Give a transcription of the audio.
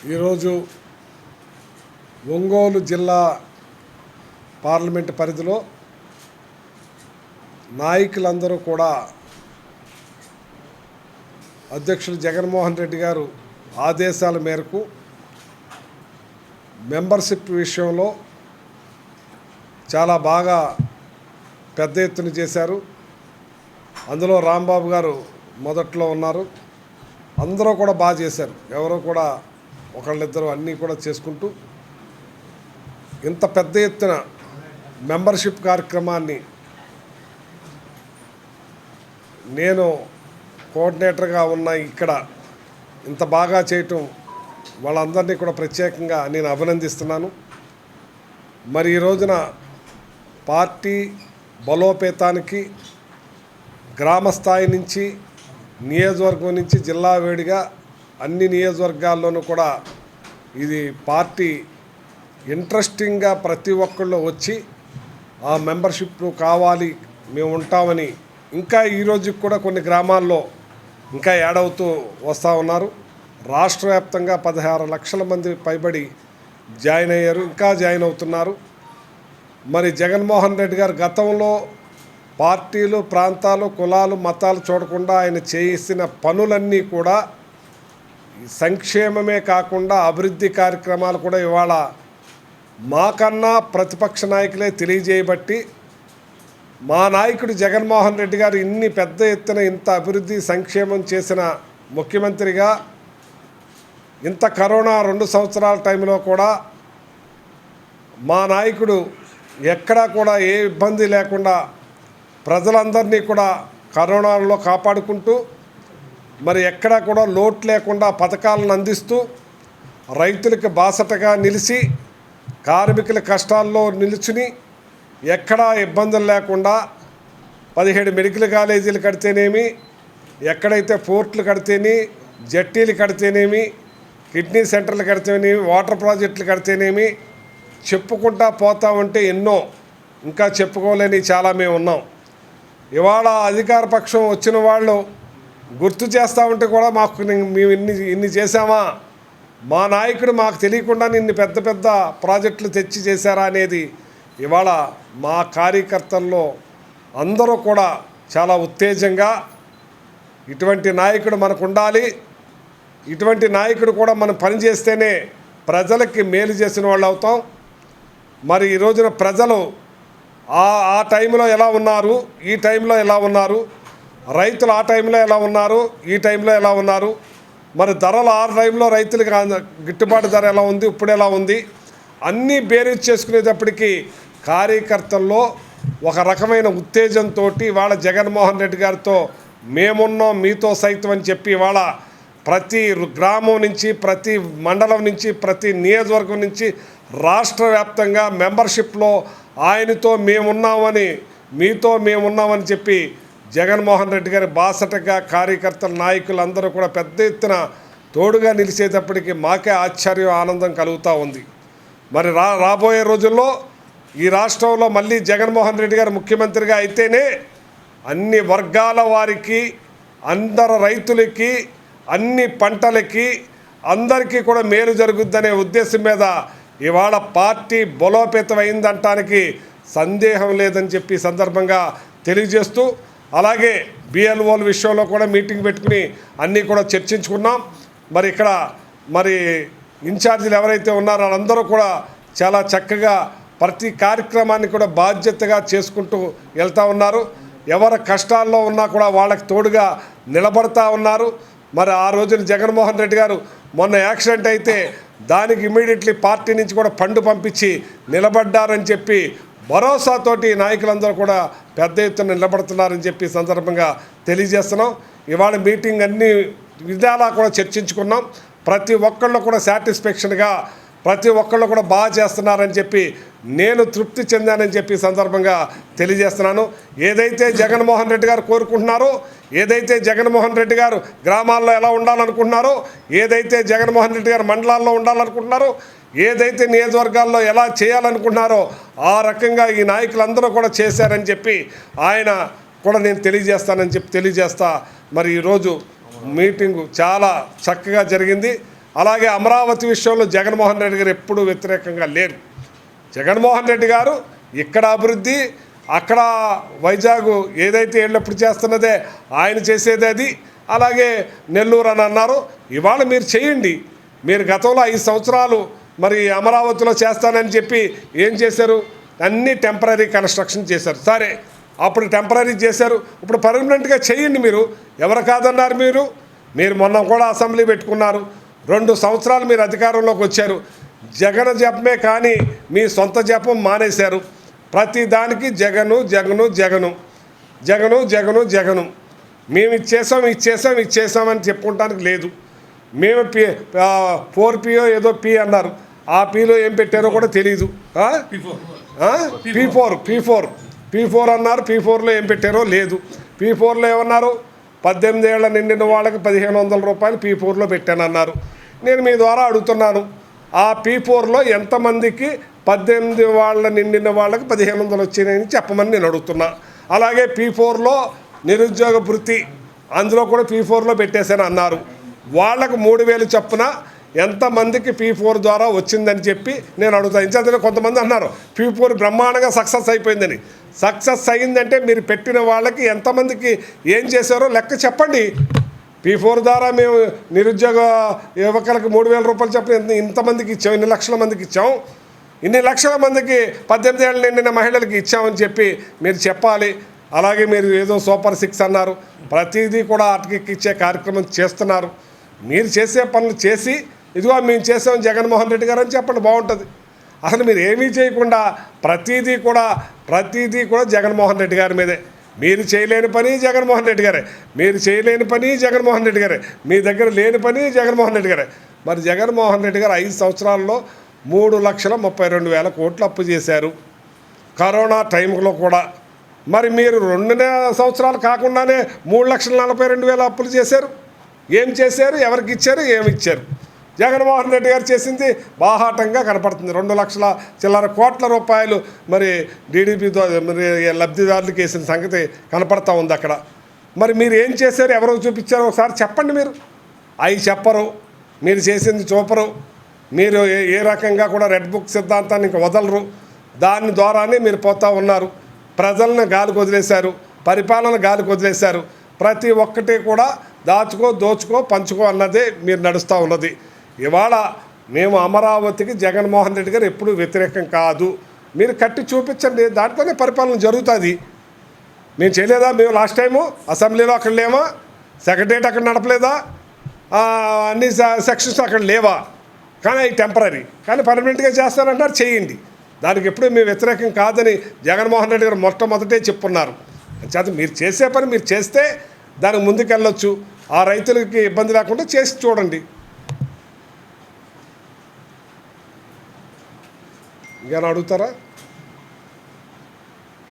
ఈరోజు ఒంగోలు జిల్లా పార్లమెంటు పరిధిలో నాయకులందరూ కూడా అధ్యక్షులు జగన్మోహన్ రెడ్డి గారు ఆదేశాల మేరకు మెంబర్షిప్ విషయంలో చాలా బాగా పెద్ద ఎత్తున చేశారు. అందులో రాంబాబు గారు మొదట్లో ఉన్నారు. అందరూ కూడా బాగా చేశారు. ఎవరో కూడా ఒకళ్ళిద్దరు అన్నీ కూడా చేసుకుంటూ ఇంత పెద్ద ఎత్తున మెంబర్షిప్ కార్యక్రమాన్ని నేను కోఆర్డినేటర్గా ఉన్న ఇక్కడ ఇంత బాగా చేయటం వాళ్ళందరినీ కూడా ప్రత్యేకంగా నేను అభినందిస్తున్నాను. మరి ఈ రోజున పార్టీ బలోపేతానికి గ్రామ స్థాయి నుంచి నియోజకవర్గం నుంచి జిల్లా వేడిగా అన్ని నియోజకవర్గాల్లోనూ కూడా ఇది పార్టీ ఇంట్రెస్టింగ్గా ప్రతి ఒక్కళ్ళు వచ్చి ఆ మెంబర్షిప్ కావాలి మేము ఉంటామని ఇంకా ఈరోజు కూడా కొన్ని గ్రామాల్లో ఇంకా యాడ్ అవుతూ వస్తూ ఉన్నారు. రాష్ట్ర వ్యాప్తంగా 16 లక్షల మంది పైబడి జాయిన్ అయ్యారు, ఇంకా జాయిన్ అవుతున్నారు. మరి జగన్మోహన్ రెడ్డి గారు గతంలో పార్టీలు, ప్రాంతాలు, కులాలు, మతాలు చూడకుండా ఆయన చేసిన పనులన్నీ కూడా సంక్షేమమే కాకుండా అభివృద్ధి కార్యక్రమాలు కూడా ఇవాళ మాకన్నా ప్రతిపక్ష నాయకులే తెలియజేయబట్టి మా నాయకుడు జగన్మోహన్ రెడ్డి గారు ఇన్ని పెద్ద ఎత్తున ఇంత అభివృద్ధి సంక్షేమం చేసిన ముఖ్యమంత్రిగా ఇంత కరోనా 2 సంవత్సరాల టైంలో కూడా మా నాయకుడు ఎక్కడా కూడా ఏ ఇబ్బంది లేకుండా ప్రజలందరినీ కూడా కరోనాలో కాపాడుకుంటూ మరి ఎక్కడా కూడా లోటు లేకుండా పథకాలను అందిస్తూ రైతులకు బాసటగా నిలిచి కార్మికుల కష్టాల్లో నిలుచుని ఎక్కడా ఇబ్బందులు లేకుండా 17 మెడికల్ కాలేజీలు కడితేనేమి, ఎక్కడైతే పోర్టులు కడితేనే, జట్టీలు కడితేనేమి, కిడ్నీ సెంటర్లు కడితేనేమి, వాటర్ ప్రాజెక్టులు కడితేనేమి చెప్పుకుంటా పోతా ఉంటే ఎన్నో ఇంకా చెప్పుకోలేని చాలా మేము ఉన్నాం. ఇవాళ అధికార పక్షం వచ్చిన వాళ్ళు గుర్తు చేస్తూ ఉంటే కూడా మాకు మేము ఇన్ని చేసామా, మా నాయకుడు మాకు తెలియకుండా ఇన్ని పెద్ద పెద్ద ప్రాజెక్టులు తెచ్చి చేశారా అనేది ఇవాళ మా కార్యకర్తల్లో అందరూ కూడా చాలా ఉత్తేజంగా ఇటువంటి నాయకుడు మనకు ఉండాలి, ఇటువంటి నాయకుడు కూడా మనం పనిచేస్తేనే ప్రజలకి మేలు చేసిన వాళ్ళు అవుతాం. మరి ఈ రోజున ప్రజలు ఆ టైంలో ఎలా ఉన్నారు, ఈ టైంలో ఎలా ఉన్నారు, రైతులు ఆ టైంలో ఎలా ఉన్నారు, ఈ టైంలో ఎలా ఉన్నారు, మరి ధరలు ఆ టైంలో రైతులకు గిట్టుబాటు ధర ఎలా ఉంది, ఇప్పుడు ఎలా ఉంది, అన్నీ బేరీజ్ చేసుకునేటప్పటికీ కార్యకర్తల్లో ఒక రకమైన ఉత్తేజంతో వాళ్ళ జగన్మోహన్ రెడ్డి గారితో మేమున్నాం మీతో సైతం అని చెప్పి వాళ్ళ ప్రతి గ్రామం నుంచి, ప్రతి మండలం నుంచి, ప్రతి నియోజకవర్గం నుంచి రాష్ట్ర వ్యాప్తంగా మెంబర్షిప్లో ఆయనతో మేమున్నామని, మీతో మేమున్నామని చెప్పి జగన్మోహన్ రెడ్డి గారి బాసటగా కార్యకర్తల నాయకులు అందరూ కూడా పెద్ద ఎత్తున తోడుగా నిలిచేటప్పటికి మాకే ఆశ్చర్యం, ఆనందం కలుగుతూ ఉంది. మరి రాబోయే రోజుల్లో ఈ రాష్ట్రంలో మళ్ళీ జగన్మోహన్ రెడ్డి గారు ముఖ్యమంత్రిగా అయితేనే అన్ని వర్గాల వారికి, అందరు రైతులకి, అన్ని పంటలకి, అందరికీ కూడా మేలు జరుగుద్దనే ఉద్దేశం మీద ఇవాళ పార్టీ బలోపేతమైందంటానికి సందేహం లేదని చెప్పి సందర్భంగా తెలియజేస్తూ, అలాగే బిఎల్ఓల విషయంలో కూడా మీటింగ్ పెట్టుకుని అన్నీ కూడా చర్చించుకున్నాం. మరి ఇక్కడ మరి ఇన్ఛార్జీలు ఎవరైతే ఉన్నారో వాళ్ళందరూ కూడా చాలా చక్కగా ప్రతి కార్యక్రమాన్ని కూడా బాధ్యతగా చేసుకుంటూ వెళ్తూ ఉన్నారు. ఎవరి కష్టాల్లో ఉన్నా కూడా వాళ్ళకి తోడుగా నిలబడతా ఉన్నారు. మరి ఆ రోజున జగన్మోహన్ రెడ్డి గారు మొన్న యాక్సిడెంట్ అయితే దానికి ఇమీడియట్లీ పార్టీ నుంచి కూడా ఫండ్ పంపించి నిలబడ్డారని చెప్పి భరోసాతోటి నాయకులందరూ కూడా పెద్ద ఎత్తున నిలబడుతున్నారని చెప్పి సందర్భంగా తెలియజేస్తున్నాం. ఇవాళ మీటింగ్ అన్ని విధాలా కూడా చర్చించుకున్నాం. ప్రతి ఒక్కళ్ళు కూడా సాటిస్ఫాక్షన్గా, ప్రతి ఒక్కళ్ళు కూడా బాగా చేస్తున్నారని చెప్పి నేను తృప్తి చెందానని చెప్పి సందర్భంగా తెలియజేస్తున్నాను. ఏదైతే జగన్మోహన్ రెడ్డి గారు కోరుకుంటున్నారో, ఏదైతే జగన్మోహన్ రెడ్డి గారు గ్రామాల్లో ఎలా ఉండాలనుకుంటున్నారో, ఏదైతే జగన్మోహన్ రెడ్డి గారు మండలాల్లో ఉండాలనుకుంటున్నారో, ఏదైతే నియోజకవర్గాల్లో ఎలా చేయాలనుకుంటున్నారో ఆ రకంగా ఈ నాయకులందరూ కూడా చేశారని చెప్పి ఆయన కూడా నేను తెలియజేస్తానని చెప్పి తెలియజేస్తా. మరి ఈరోజు మీటింగు చాలా చక్కగా జరిగింది. అలాగే అమరావతి విషయంలో జగన్మోహన్ రెడ్డి గారు ఎప్పుడూ వ్యతిరేకంగా లేరు. జగన్మోహన్ రెడ్డి గారు ఇక్కడ అభివృద్ధి, అక్కడ వైజాగ్ ఏదైతే ఏళ్ళప్పుడు చేస్తున్నదే ఆయన చేసేది అది. అలాగే నెల్లూరు అని అన్నారు, ఇవాళ మీరు చేయండి. మీరు గతంలో 5 సంవత్సరాలు మరి అమరావతిలో చేస్తానని చెప్పి ఏం చేశారు? అన్నీ టెంపరీ కన్స్ట్రక్షన్ చేశారు. సరే, అప్పుడు టెంపరీ చేశారు, ఇప్పుడు పర్మనెంట్గా చేయండి. మీరు ఎవరు కాదన్నారు? మీరు మొన్న కూడా అసెంబ్లీ పెట్టుకున్నారు. 2 సంవత్సరాలు మీరు అధికారంలోకి వచ్చారు. జగన్ జపమే కానీ మీ సొంత జపం మానేశారు. ప్రతి దానికి జగను జగను జగను జగను జగను జగను. మేము ఇచ్చేసామని చెప్పుకోవడానికి లేదు. మేము 4P ఏదో పీ అన్నారు, ఆ పీలో ఏం పెట్టారో కూడా తెలీదు. P4 అన్నారు, P4లో ఏం పెట్టారో లేదు. P4లో ఏమన్నారు? 18 ఏళ్ల నిండిన వాళ్ళకి 1500 రూపాయలు P4లో పెట్టానన్నారు. నేను మీ ద్వారా అడుగుతున్నాను, ఆ P4లో ఎంతమందికి 18 వాళ్ళ నిండిన వాళ్ళకి 1500 వచ్చినాయని చెప్పమని నేను అడుగుతున్నా. అలాగే P4లో నిరుద్యోగ భృతి, అందులో కూడా P4లో పెట్టేశాను అన్నారు. వాళ్ళకు 3000 చొప్పున ఎంతమందికి P4 ద్వారా వచ్చిందని చెప్పి నేను అడుగుతాను. ఇంచేతనే కొంతమంది అన్నారు P4 బ్రహ్మాండంగా సక్సెస్ అయిపోయిందని. సక్సెస్ అయిందంటే మీరు పెట్టిన వాళ్ళకి ఎంతమందికి ఏం చేశారో లెక్క చెప్పండి. P4 ద్వారా మేము నిరుద్యోగ యువకులకు 3000 రూపాయలు చెప్పిన ఇంతమందికి ఇచ్చాం, ఇన్ని లక్షల మందికి ఇచ్చాం, ఇన్ని లక్షల మందికి 18 ఏళ్ళ నిండిన మహిళలకు ఇచ్చామని చెప్పి మీరు చెప్పాలి. అలాగే మీరు ఏదో సూపర్ 6 అన్నారు, ప్రతిదీ కూడా అటకెక్కిచ్చే కార్యక్రమం చేస్తున్నారు. మీరు చేసే పనులు చేసి ఇదిగో మేము చేసాం జగన్మోహన్ రెడ్డి గారు అని చెప్పండి, బాగుంటుంది. అసలు మీరు ఏమీ చేయకుండా ప్రతిదీ కూడా జగన్మోహన్ రెడ్డి గారి మీదే. మీరు చేయలేని పని జగన్మోహన్ రెడ్డి గారే, మీరు చేయలేని పని జగన్మోహన్ రెడ్డి గారే, మీ దగ్గర లేని పని జగన్మోహన్ రెడ్డి గారే. మరి జగన్మోహన్ రెడ్డి గారు 5 సంవత్సరాల్లో 3,32,000 కోట్లు అప్పు చేశారు, కరోనా టైంలో కూడా. మరి మీరు 2 సంవత్సరాలు కాకుండానే 3,42,000 అప్పులు చేశారు. ఏం చేశారు? ఎవరికి ఇచ్చారు? ఏమి ఇచ్చారు? జగన్మోహన్ రెడ్డి గారు చేసింది బాహాటంగా కనపడుతుంది. 2,00,000 చిల్లర కోట్ల రూపాయలు మరి టీడీపీతో మరి లబ్ధిదారులకు వేసిన సంగతి కనపడతా ఉంది అక్కడ. మరి మీరు ఏం చేశారు? ఎవరో చూపించారో ఒకసారి చెప్పండి. మీరు అవి చెప్పరు, మీరు చేసింది చూపరు. మీరు ఏ రకంగా కూడా రెడ్ బుక్ సిద్ధాంతాన్ని ఇంకా వదలరు. దాని ద్వారానే మీరు పోతూ ఉన్నారు. ప్రజలను గాలికి వదిలేశారు, పరిపాలన గాలికి వదిలేశారు. ప్రతి ఒక్కటి కూడా దోచుకో పంచుకో అన్నదే మీరు నడుస్తూ ఉన్నది. ఇవాళ మేము అమరావతికి జగన్మోహన్ రెడ్డి గారు ఎప్పుడూ వ్యతిరేకం కాదు. మీరు కట్టి చూపించండి, దాంట్లోనే పరిపాలన జరుగుతుంది. మేము చేయలేదా? మేము లాస్ట్ టైము అసెంబ్లీలో అక్కడ లేమా? సెక్రటరియట్ అక్కడ నడపలేదా? అన్ని సెక్షన్స్ అక్కడ లేవా? కానీ అవి టెంపరీ, కానీ పర్మనెంట్గా చేస్తారంటారు, చేయండి. దానికి ఎప్పుడూ మేము వ్యతిరేకం కాదని జగన్మోహన్ రెడ్డి గారు మొట్టమొదటే చెప్పున్నారు. చేత మీరు చేసే పని మీరు చేస్తే దానికి ముందుకెళ్ళొచ్చు. ఆ రైతులకి ఇబ్బంది లేకుండా చేసి చూడండి. ఇంకేమైనా అడుగుతారా?